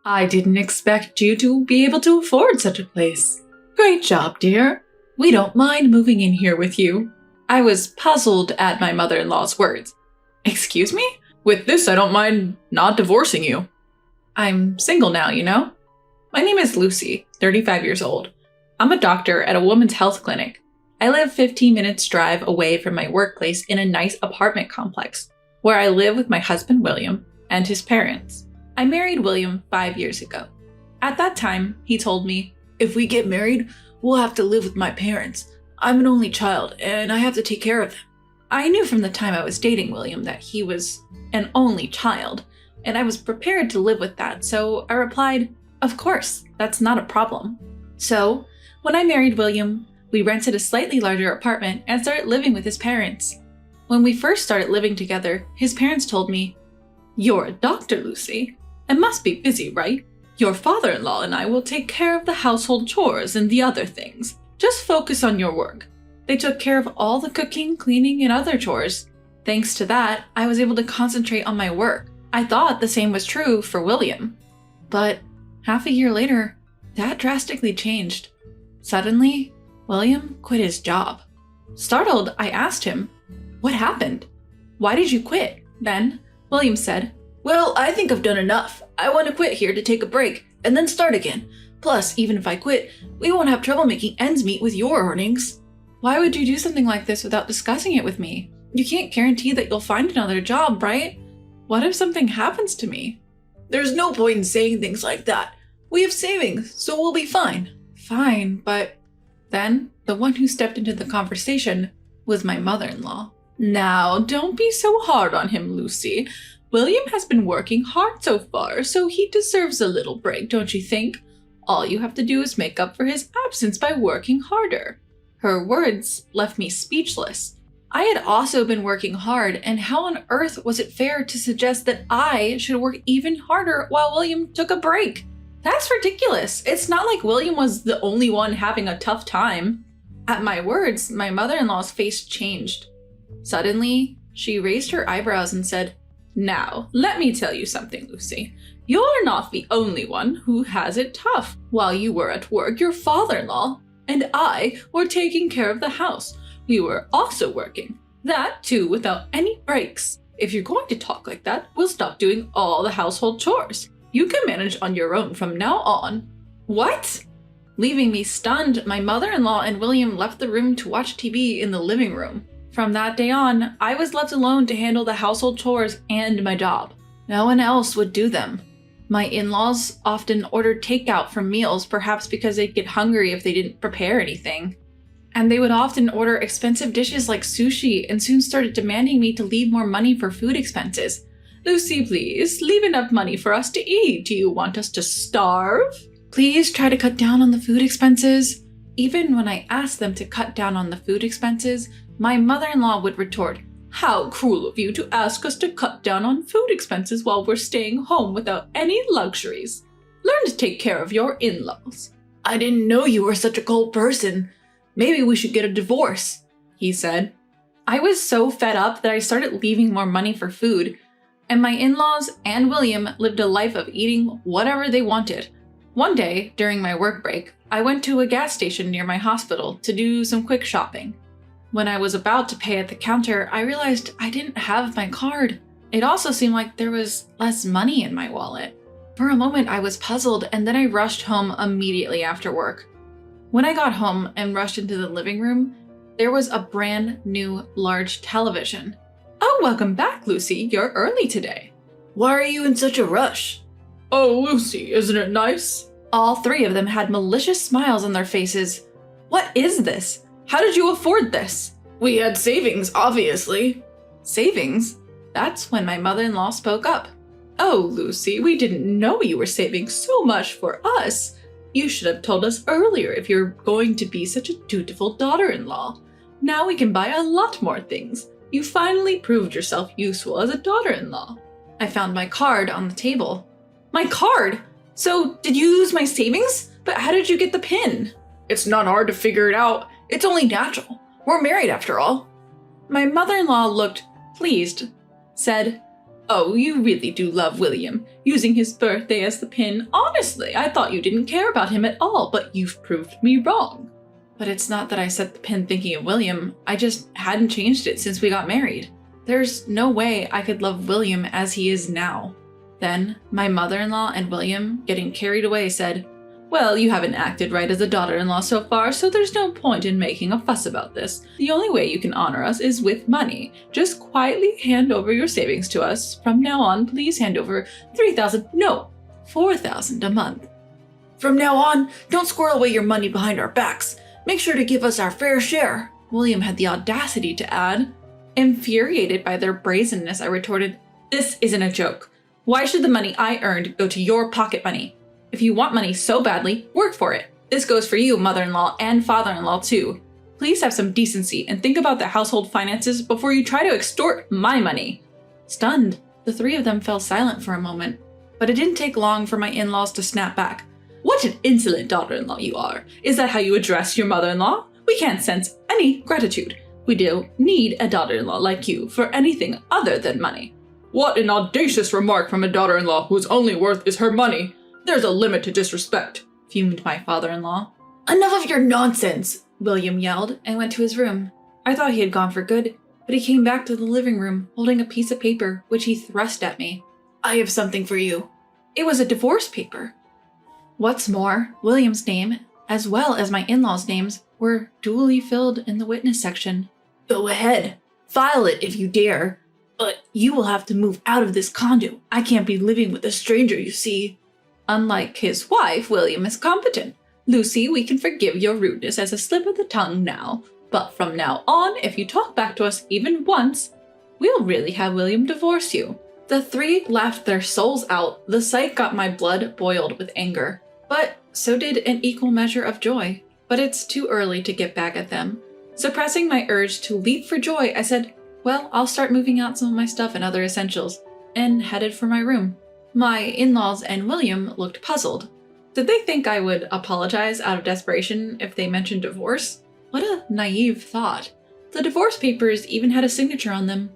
I didn't expect you to be able to afford such a place. Great job, dear. We don't mind moving in here with you. I was puzzled at my mother-in-law's words. Excuse me? With this, I don't mind not divorcing you. I'm single now, you know? My name is Lucy, 35 years old. I'm a doctor at a women's health clinic. I live 15 minutes drive away from my workplace in a nice apartment complex, where I live with my husband William and his parents. I married William 5 years ago. At that time, he told me, "If we get married, we'll have to live with my parents. I'm an only child, and I have to take care of them." I knew from the time I was dating William that he was an only child, and I was prepared to live with that, so I replied, "Of course, that's not a problem." So, when I married William, we rented a slightly larger apartment and started living with his parents. When we first started living together, his parents told me, "You're a doctor, Lucy. It must be busy, right? Your father-in-law and I will take care of the household chores and the other things. Just focus on your work." They took care of all the cooking, cleaning, and other chores. Thanks to that, I was able to concentrate on my work. I thought the same was true for William. But half a year later, that drastically changed. Suddenly, William quit his job. Startled, I asked him, "What happened? Why did you quit?" Then, William said, "Well, I think I've done enough. I want to quit here to take a break, and then start again. Plus, even if I quit, we won't have trouble making ends meet with your earnings." Why would you do something like this without discussing it with me? You can't guarantee that you'll find another job, right? What if something happens to me? "There's no point in saying things like that. We have savings, so we'll be fine." Fine, but then the one who stepped into the conversation was my mother-in-law. "Now, don't be so hard on him, Lucy. William has been working hard so far, so he deserves a little break, don't you think? All you have to do is make up for his absence by working harder." Her words left me speechless. I had also been working hard, and how on earth was it fair to suggest that I should work even harder while William took a break? That's ridiculous. It's not like William was the only one having a tough time. At my words, my mother-in-law's face changed. Suddenly, she raised her eyebrows and said, "Now, let me tell you something, Lucy. You're not the only one who has it tough. While you were at work, your father-in-law and I were taking care of the house. We were also working. That too without any breaks. If you're going to talk like that, we'll stop doing all the household chores. You can manage on your own from now on." What? Leaving me stunned, my mother-in-law and William left the room to watch TV in the living room. From that day on, I was left alone to handle the household chores and my job. No one else would do them. My in-laws often ordered takeout for meals, perhaps because they'd get hungry if they didn't prepare anything. And they would often order expensive dishes like sushi and soon started demanding me to leave more money for food expenses. "Lucy, please, leave enough money for us to eat. Do you want us to starve? Please try to cut down on the food expenses." Even when I asked them to cut down on the food expenses, my mother-in-law would retort, "How cruel of you to ask us to cut down on food expenses while we're staying home without any luxuries. Learn to take care of your in-laws." "I didn't know you were such a cold person. Maybe we should get a divorce," he said. I was so fed up that I started leaving more money for food, and my in-laws and William lived a life of eating whatever they wanted. One day, during my work break, I went to a gas station near my hospital to do some quick shopping. When I was about to pay at the counter, I realized I didn't have my card. It also seemed like there was less money in my wallet. For a moment, I was puzzled, and then I rushed home immediately after work. When I got home and rushed into the living room, there was a brand new large television. "Oh, welcome back, Lucy. You're early today." "Why are you in such a rush?" "Oh, Lucy, isn't it nice?" All three of them had malicious smiles on their faces. "What is this? How did you afford this?" "We had savings, obviously." "Savings?" That's when my mother-in-law spoke up. "Oh, Lucy, we didn't know you were saving so much for us. You should have told us earlier if you're going to be such a dutiful daughter-in-law. Now we can buy a lot more things. You finally proved yourself useful as a daughter-in-law." I found my card on the table. "My card? So, did you lose my savings? But how did you get the PIN?" "It's not hard to figure it out. It's only natural. We're married after all." My mother-in-law looked pleased, said, Oh, you really do love William, using his birthday as the pin. Honestly, I thought you didn't care about him at all, but you've proved me wrong. But it's not that I set the pin thinking of William, I just hadn't changed it since we got married. There's no way I could love William as he is now. Then, my mother-in-law and William, getting carried away, said, "Well, you haven't acted right as a daughter-in-law so far, so there's no point in making a fuss about this. The only way you can honor us is with money. Just quietly hand over your savings to us. From now on, please hand over $4,000 a month. From now on, don't squirrel away your money behind our backs. Make sure to give us our fair share," William had the audacity to add. Infuriated by their brazenness, I retorted, "This isn't a joke. Why should the money I earned go to your pocket money? If you want money so badly, work for it. This goes for you, mother-in-law and father-in-law too. Please have some decency and think about the household finances before you try to extort my money." Stunned, the three of them fell silent for a moment, but it didn't take long for my in-laws to snap back. "What an insolent daughter-in-law you are. Is that how you address your mother-in-law? We can't sense any gratitude. We don't need a daughter-in-law like you for anything other than money." "What an audacious remark from a daughter-in-law whose only worth is her money. There's a limit to disrespect," fumed my father-in-law. "Enough of your nonsense," William yelled and went to his room. I thought he had gone for good, but he came back to the living room holding a piece of paper which he thrust at me. "I have something for you." It was a divorce paper. What's more, William's name, as well as my in-laws' names, were duly filled in the witness section. "Go ahead, file it if you dare, but you will have to move out of this condo. I can't be living with a stranger, you see." Unlike his wife, William is competent. "Lucy, we can forgive your rudeness as a slip of the tongue now, but from now on, if you talk back to us even once, we'll really have William divorce you." The three laughed their souls out. The sight got my blood boiled with anger, but so did an equal measure of joy. But it's too early to get back at them. Suppressing my urge to leap for joy, I said, "Well, I'll start moving out some of my stuff and other essentials," and headed for my room. My in-laws and William looked puzzled. Did they think I would apologize out of desperation if they mentioned divorce? What a naive thought. The divorce papers even had a signature on them.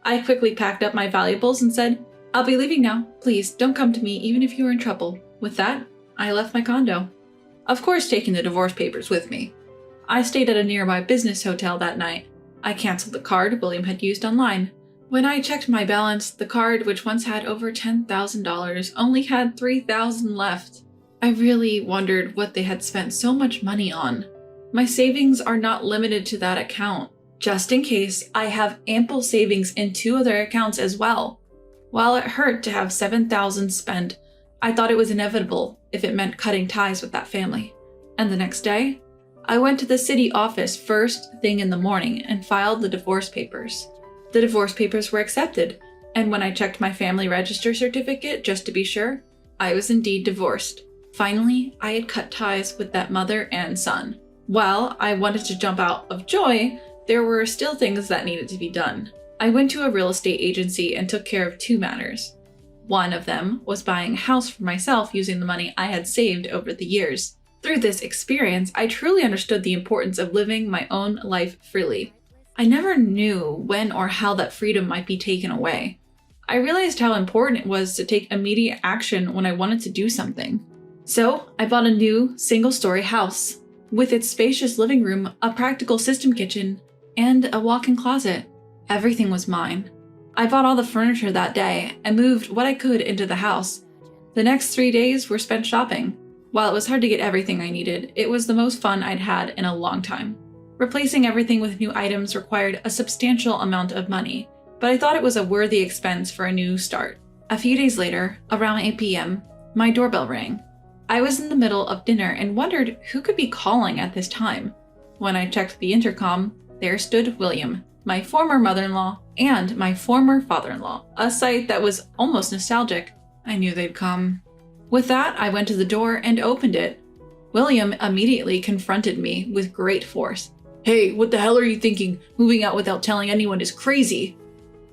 I quickly packed up my valuables and said, "I'll be leaving now. Please don't come to me even if you're in trouble." With that, I left my condo. Of course, taking the divorce papers with me. I stayed at a nearby business hotel that night. I canceled the card William had used online. When I checked my balance, the card, which once had over $10,000, only had $3,000 left. I really wondered what they had spent so much money on. My savings are not limited to that account. Just in case, I have ample savings in 2 other accounts as well. While it hurt to have $7,000 spent, I thought it was inevitable if it meant cutting ties with that family. And the next day, I went to the city office first thing in the morning and filed the divorce papers. The divorce papers were accepted, and when I checked my family register certificate just to be sure, I was indeed divorced. Finally, I had cut ties with that mother and son. While I wanted to jump out of joy, there were still things that needed to be done. I went to a real estate agency and took care of 2 matters. One of them was buying a house for myself using the money I had saved over the years. Through this experience, I truly understood the importance of living my own life freely. I never knew when or how that freedom might be taken away. I realized how important it was to take immediate action when I wanted to do something. So, I bought a new, single-story house, with its spacious living room, a practical system kitchen, and a walk-in closet. Everything was mine. I bought all the furniture that day and moved what I could into the house. The next 3 days were spent shopping. While it was hard to get everything I needed, it was the most fun I'd had in a long time. Replacing everything with new items required a substantial amount of money, but I thought it was a worthy expense for a new start. A few days later, around 8 p.m., my doorbell rang. I was in the middle of dinner and wondered who could be calling at this time. When I checked the intercom, there stood William, my former mother-in-law, and my former father-in-law, a sight that was almost nostalgic. I knew they'd come. With that, I went to the door and opened it. William immediately confronted me with great force. "Hey, what the hell are you thinking? Moving out without telling anyone is crazy."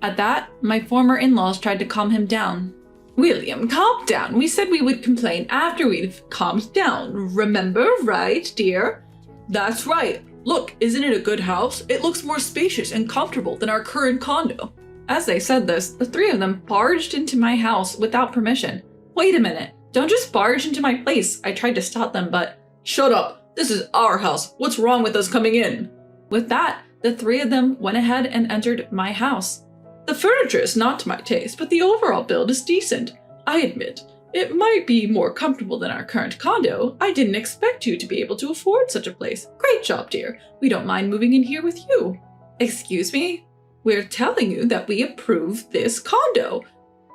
At that, my former in-laws tried to calm him down. "William, calm down. We said we would complain after we've calmed down. Remember, right, dear?" "That's right. Look, isn't it a good house? It looks more spacious and comfortable than our current condo." As they said this, the three of them barged into my house without permission. Wait a minute, don't just barge into my place. I tried to stop them, but shut up, this is our house. What's wrong with us coming in? With that, the three of them went ahead and entered my house. The furniture is not to my taste, but the overall build is decent. I admit, it might be more comfortable than our current condo. I didn't expect you to be able to afford such a place. Great job, dear. We don't mind moving in here with you. Excuse me? We're telling you that we approve this condo,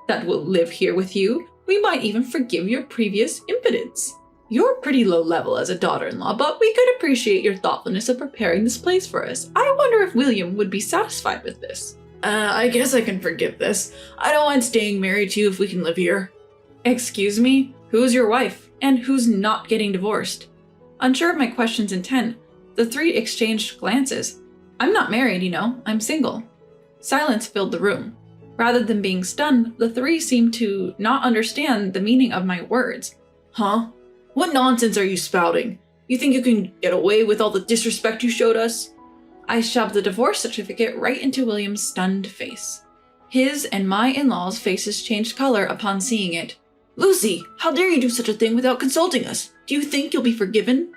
that we'll live here with you. We might even forgive your previous impotence. You're pretty low level as a daughter-in-law, but we could appreciate your thoughtfulness of preparing this place for us. I wonder if William would be satisfied with this. I guess I can forgive this. I don't mind staying married to you if we can live here. Excuse me? Who's your wife? And who's not getting divorced? Unsure of my question's intent, the three exchanged glances. I'm not married, you know. I'm single. Silence filled the room. Rather than being stunned, the three seemed to not understand the meaning of my words. Huh? What nonsense are you spouting? You think you can get away with all the disrespect you showed us? I shoved the divorce certificate right into William's stunned face. His and my in-laws' faces changed color upon seeing it. Lucy, how dare you do such a thing without consulting us? Do you think you'll be forgiven?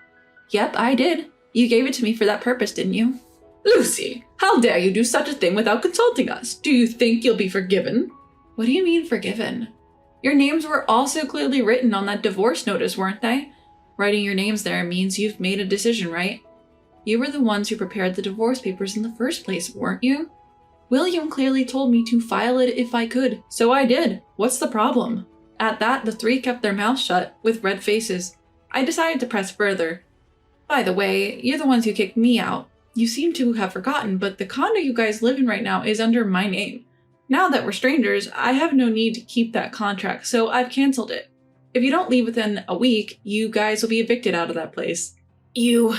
Yep, I did. You gave it to me for that purpose, didn't you? Lucy, how dare you do such a thing without consulting us? Do you think you'll be forgiven? What do you mean forgiven? Your names were also clearly written on that divorce notice, weren't they? Writing your names there means you've made a decision, right? You were the ones who prepared the divorce papers in the first place, weren't you? William clearly told me to file it if I could, so I did. What's the problem? At that, the three kept their mouths shut, with red faces. I decided to press further. By the way, you're the ones who kicked me out. You seem to have forgotten, but the condo you guys live in right now is under my name. Now that we're strangers, I have no need to keep that contract, so I've canceled it. If you don't leave within a week, you guys will be evicted out of that place. You...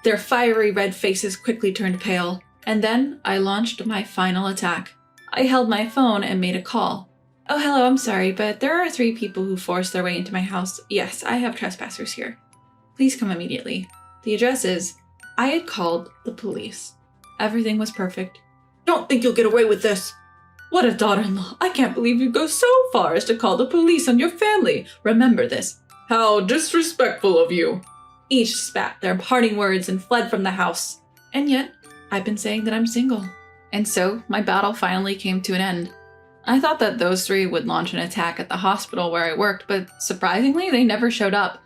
Their fiery red faces quickly turned pale, and then I launched my final attack. I held my phone and made a call. Oh, hello, I'm sorry, but there are 3 people who forced their way into my house. Yes, I have trespassers here. Please come immediately. The address is... I had called the police. Everything was perfect. Don't think you'll get away with this. What a daughter-in-law. I can't believe you'd go so far as to call the police on your family. Remember this. How disrespectful of you. Each spat their parting words and fled from the house. And yet, I've been saying that I'm single. And so, my battle finally came to an end. I thought that those 3 would launch an attack at the hospital where I worked, but surprisingly, they never showed up.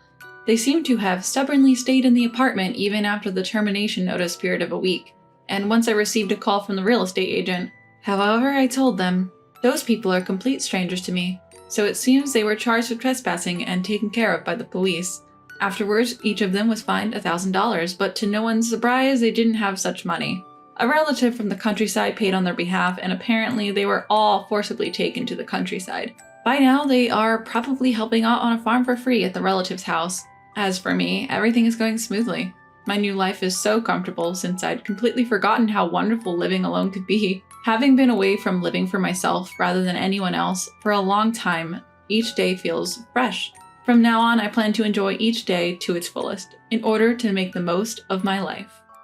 They seemed to have stubbornly stayed in the apartment even after the termination notice period of a week. And once I received a call from the real estate agent. However, I told them, those people are complete strangers to me, so it seems they were charged with trespassing and taken care of by the police. Afterwards, each of them was fined $1,000, but to no one's surprise, they didn't have such money. A relative from the countryside paid on their behalf, and apparently they were all forcibly taken to the countryside. By now, they are probably helping out on a farm for free at the relative's house. As for me, everything is going smoothly. My new life is so comfortable since I'd completely forgotten how wonderful living alone could be. Having been away from living for myself rather than anyone else for a long time, each day feels fresh. From now on, I plan to enjoy each day to its fullest in order to make the most of my life.